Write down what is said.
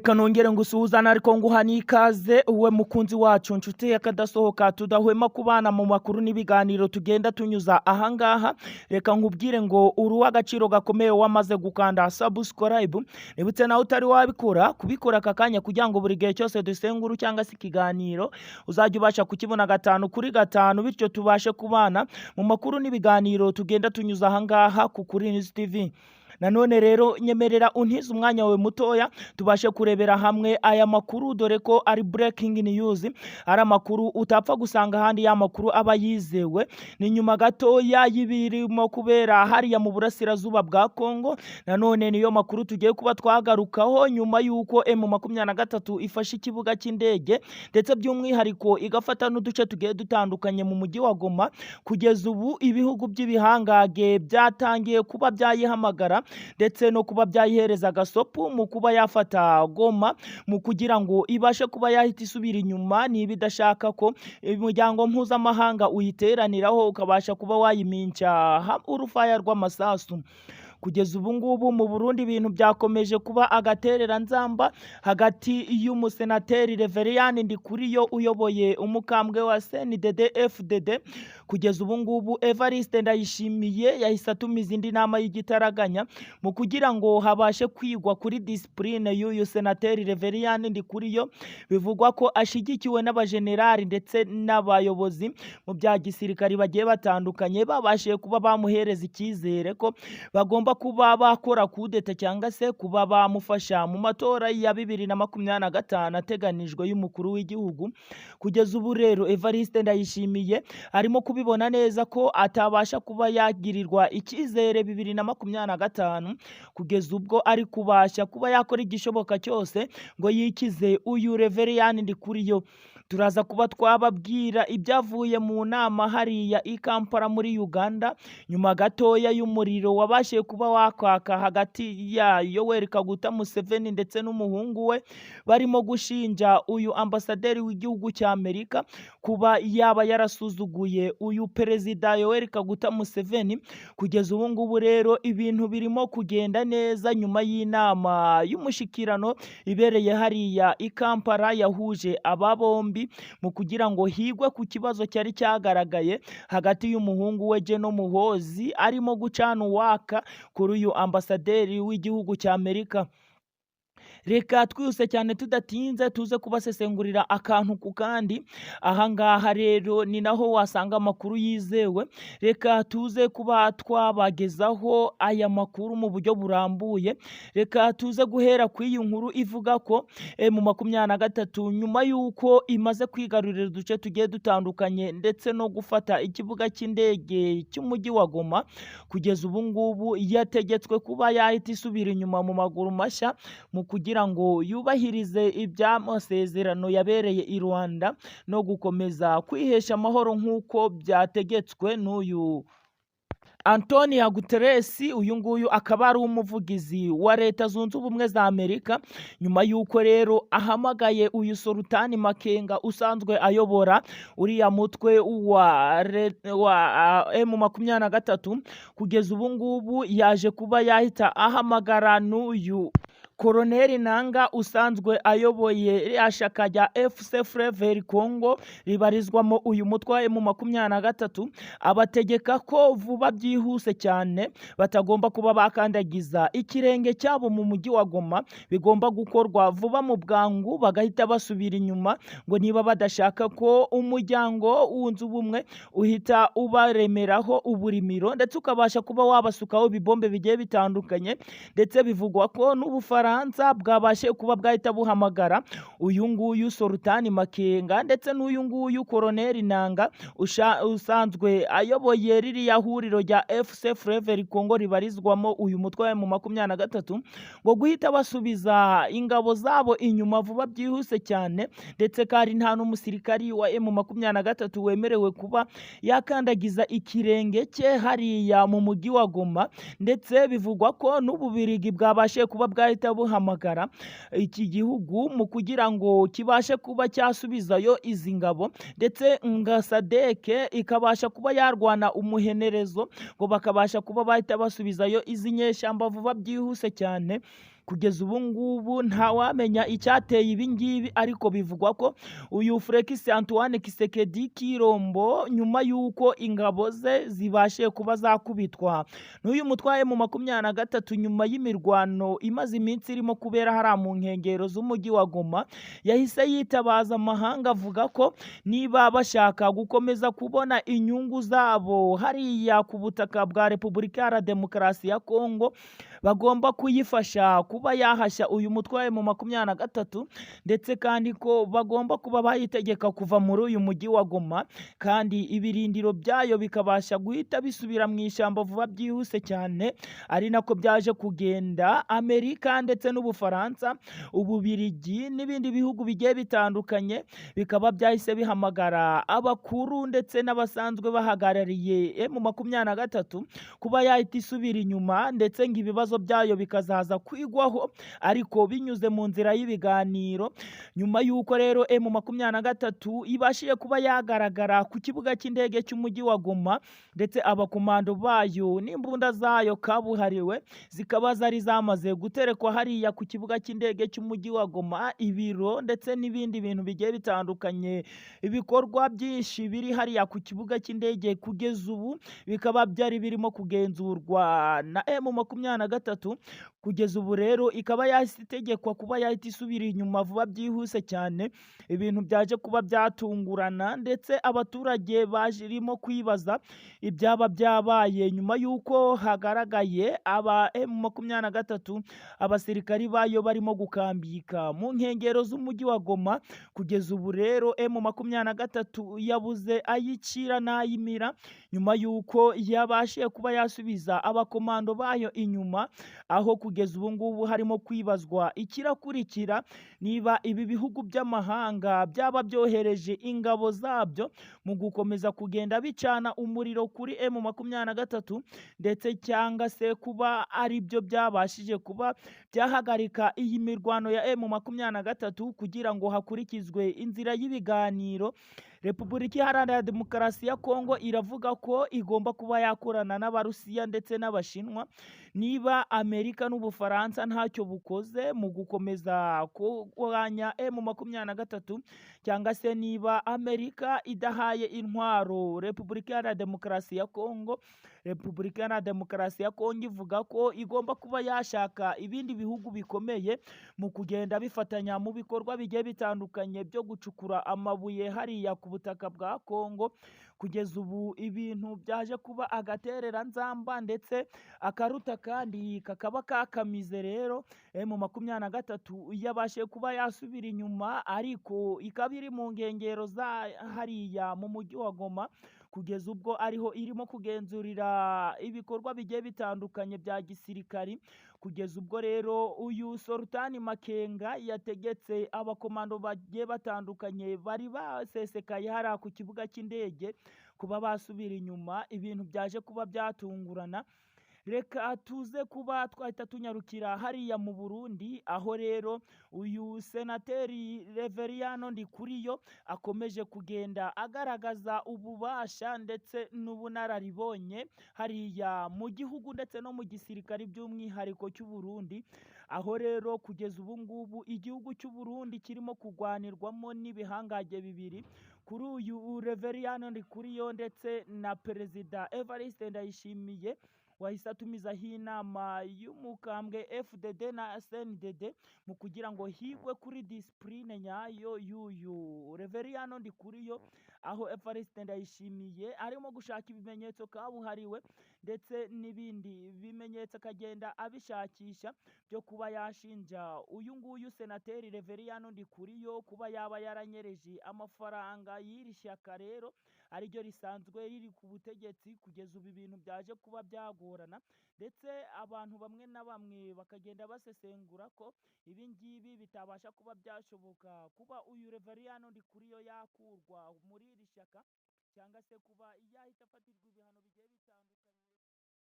reka nongere ngusuhuzana ariko nguha n'ikaze uwe mukunzi wacu nshuti yakadasohoka tudahwema kubana mu makuru n'ibiganiro tugenda tunyuza ahangaha. Reka nkubwire ngo uru w'agaciro gakomeye wamaze gukanda subscribe, nibutse nawe utari wabikora kubikora akakanya kugira ngo buri gihe cyose dusenguru cyangwa se ikiganiro uzajya ubasha kukibona 5 kuri 5, bityo tubashe kubana mu makuru n'ibiganiro tugenda tunyuza ahangaha ku Kuri News TV. Nanone rero nyemerera untize umwanya we mutoya tubashe kurebera hamwe aya makuru, dore ko ari breaking news, ari amakuru utapfa gusanga handi ya makuru aba yizewe. Ni nyuma gatoya y'ibirimo kubera hariya mu burasirazuba bwa Kongo. Nanone niyo makuru tugiye kuba twagarukaho nyuma yuko M23 ifashe ikibuga cy'indege ndetse by'umwihariko igafata n'uduce tugiye dutandukanye mu mujyi wa Goma. Kugeza ubu ibihugu by'ibihangage byatangiye kuba byayihamagara ndetse no kuba byayihereza gasopu mu kuba yafata Goma, mu kugira ngo ibashe kuba yahita isubira inyuma niba idashaka ko umuryango mpuzamahanga uyiteraniraho ukabasha kuba wayiminca urufaya rw'amasasu. Kugeza ubu ngubu mu Burundi ibintu byakomeje kuba agaterera nzamba hagati y'umusenateri Reveriyani Ndikuriyo uyoboye umukambwe wa CNDD-FDD. Kugeza ubu ngubu Evariste Ndayishimiye yahise atumiza indi nama y'igitaraganya mu kugira ngo habashe kwigwa kuri discipline y'uyu senateri Reveriyani Ndikuriyo. Bivugwa ko ashigikiwe n'abajenerali ndetse n'abayobozi mu bya gisirikari bagiye batandukanye, babashiye kuba bamuhereza icyizere ko bagomba kuba bakora kudeta cyangwa se kuba bamufasha mu matora ya 2025 ateganijwe y'umukuru w'igihugu. Kugeza ubu rero Evariste Ndayishimiye arimo kubibona neza ko atabasha kuba yagirirwa icyizere 2025, kugeza ubwo ari kubasha kuba yakora igishoboka cyose ngo yikize uyu Reveriyani Ndikuriyo. Turaza kuba twababwira ibyavuye mu nama hariya i Kampala muri Uganda nyuma gatoya y'umuriro wabashe kuba wakwaka hagati ya Yoweri Kaguta Museveni ndetse n'umuhungu we, barimo gushinja uyu ambasaderi w'igihugu cya Amerika kuba yaba yarasuzuguye uyu perezida Yoweri Kaguta Museveni. Kugeza ubu ngubu rero ibintu birimo kugenda neza nyuma y'inama y'umushikirano ibereye hariya i Kampala yahuje aba bombi mu kugira ngo higwe ku kibazo cyari cyagaragaye hagati y'umuhungu we Jeno Muhozi arimo gucana uwaka kuri uyu ambasaderi w'igihugu cya Amerika. Reka twihuse cyane tudatinze tuze kubasesengurira akantu ku kandi. Ahangaha rero ni naho wasanga amakuru yizewe. Reka tuze kuba twabagezaho aya makuru mu buryo burambuye. Reka tuze guhera ku iyi nkuru ivuga ko M23 nyuma yuko imaze kwigarurira uduce tugiye dutandukanye ndetse no gufata ikibuga cy'indege cy'umujyi wa Goma, kugeza ubu ngubu yategetswe kuba yahita isubira inyuma mu maguru mashya mu kugira ngo yubahirize ibyamasezerano yabereye i Rwanda no gukomeza kwihesha amahoro nk'uko byategetswe n'uyu Antonio Guterres. Uyu nguyu akaba ari umuvugizi wa Leta Zunze Ubumwe za Amerika, nyuma yuko rero ahamagaye uyu Sorutani Makenga usanzwe ayobora uriya mutwe wa M23. Kugeza ubu ngubu yaje kuba yahita ahamagara n'uyu Cronel Nanga usanzwe ayoboye ashaka rya FC Flavor Congo ribarizwamo uyu mutwe mu 23, abategeka ko vuba byihuse cyane batagomba kuba bakandagiza ikirenge cyabo mu mujyi wa Goma, bigomba gukorwa vuba mu bwangu bagahita basubira inyuma ngo niba badashaka ko umuryango wunze ubumwe uhita ubaremeraho uburimiro ndetse ukabasha kuba wabasukaho bibombe bigiye bitandukanye. Ndetse bivugwa ko n'Ubufaransa bwabashe kuba bwahita buhamagara uyu nguyu Sorutani Makenga ndetse n'uyu nguyu Cronel Nanga usanzwe ayoboye ririya huriro rya FC Flavor Congo ribarizwamo uyu mutwe mu 23 ngo guhita basubiza ingabo zabo inyuma vuba byihuse cyane, ndetse kandi nta n'umusirikari wa M23 wemerewe kuba yakandagiza ikirenge cye hariya mu mujyi wa Goma. Ndetse bivugwa ko n'Ububirigi bwabashe kuba bwahita buhamagara iki gihugu mu kugira ngo kibashe kuba cyasubizayo izi ngabo, ndetse Sadeke ikabasha kuba yarwana umuhenerezo ngo bakabasha kuba bahita basubizayo izi nyeshyamba vuba byihuse cyane. kugeza ubu ngubu ntawamenya icyateye ibi ngibi, ariko bivugwa ko uyu Felix Antoine Tshisekedi Tshilombo nyuma y'uko ingabo ze zibashe kuba zakubitwa n'uyu mutwaye mu 23 nyuma y'imirwano imaze iminsi irimo kubera hariya mu nkengero z'umujyi wa Goma, yahise yitabaza amahanga avuga ko niba bashaka gukomeza kubona inyungu zabo hariya ku butaka bwa Repubulika ya Demokarasi ya Kongo, bagomba kuyifasha kuba yahashya uyu mutwaye mu 23, ndetse kandi ko bagomba kuba bayitegeka kuva muri uyu mujyi wa Goma, kandi ibirindiro byayo bikabasha guhita bisubira mu ishyamba vuba byihuse cyane. Ari nako byaje kugenda Amerika ndetse n'Ubufaransa, Ububirigi n'ibindi bihugu bigiye bitandukanye bikaba byahise bihamagara abakuru ndetse n'abasanzwe bahagarariye M23 kuba yahita isubira inyuma, ndetse ngo ibibazo byayo bikazaza kwigwaho ariko binyuze mu nzira y'ibiganiro. Nyuma y'uko rero M23 ibashiye kuba yagaragara ku kibuga cy'indege cy'umujyi wa Goma, ndetse abakomando bayo n'imbunda zayo kabuhariwe zikaba zari zamaze guterekwa hariya ku kibuga cy'indege cy'umujyi wa Goma, ibiro ndetse n'ibindi bintu bigiye bitandukanye, ibikorwa byinshi biri hariya ku kibuga cy'indege kugeza ubu bikaba byari birimo kugenzurwa na M23. Kugeza ubu rero ikaba yahise itegekwa kuba yahita isubira inyuma vuba byihuse cyane, ibintu byaje kuba byatungurana, ndetse abaturage bajirimo kwibaza ibyaba byabaye nyuma y'uko hagaragaye aba M23 abasirikari bayo barimo gukambika mu nkengero z'umujyi wa Goma. Kugeza ubu rero M23 yabuze ayicira n'ayimira nyuma y'uko yabashiye kuba yasubiza abakomando bayo inyuma, aho kugeza ubu ngubu harimo kwibazwa ikirakurikira, niba ibi bihugu by'amahanga byaba byohereje ingabo zabyo mu gukomeza kugenda bicana umuriro kuri M23, ndetse cyangwa se kuba ari byo byabashije kuba byahagarika iyi mirwano ya M23 kugira ngo hakurikizwe inzira y'ibiganiro. Repubulika Iharanira Demokarasi ya Kongo iravuga ko igomba kuba yakorana n'Abarusiya ndetse n'Abashinwa niba Amerika n'Ubufaransa ntacyo bukoze mu gukomeza kurwanya M23, cyangwa se niba Amerika idahaye intwaro Repubulika Iharanira Demokarasi ya Kongo. Repubulika Iharanira Demokarasi ya Kongo ivuga ko igomba kuba yashaka ibindi bihugu bikomeye mu kugenda bifatanya mu bikorwa bigiye bitandukanye byo gucukura amabuye hariya ku butaka bwa Kongo. Kugeza ubu ibintu byaje kuba agaterera nzamba, ndetse akaruta kandi kakaba kakamize. Rero M23 yabashe kuba yasubira inyuma, ariko ikaba iri mu nkengero za hariya mu mujyi wa Goma, kugeza ubwo ariho irimo kugenzurira ibikorwa bigiye bitandukanye bya gisirikari. Kugeza ubwo rero uyu Sorutani Makenga yategetse abakomando bagiye batandukanye bari basesekaye hariya ku kibuga cy'indege kuba basubira inyuma, ibintu byaje kuba byatungurana. Reka tuze kuba twahita tunyarukira hariya mu Burundi, aho rero uyu senateri Reveriyano Ndikuriyo akomeje kugenda agaragaza ububasha ndetse n'ubunararibonye hariya mu gihugu ndetse no mu gisirikari by'umwihariko cy'u Burundi, aho rero kugeza ubu ngubu igihugu cy'u Burundi kirimo kugwanirwamo n'ibihangage bibiri, kuri uyu Reveriyano Ndikuriyo ndetse na Perezida Evariste Ndayishimiye wahise atumizaho inama y'umukambwe FDD na SNDD mu kugira ngo higwe kuri disipurine nyayo y'uyu Reveriyano Ndikuriyo, aho Evariste Ndayishimiye arimo gushaka ibimenyetso kabuhariwe ndetse n'ibindi bimenyetso akagenda abishakisha byo kuba yashinja uyu nguyu senateri Reveriyano Ndikuriyo kuba yaba yaranyereje amafaranga y'iri shyaka rero ariryo risanzwe riri ku butegetsi. Kugeza ubu ibintu byaje kuba byagorana, ndetse abantu bamwe na bamwe bakagenda basesengura ko ibi ngibi bitabasha kuba byashoboka kuba uyu Reveriyano Ndikuriyo yakurwa muri iri shyaka, cyangwa se kuba yahita afatirwa ibihano bigiye bitandukanye.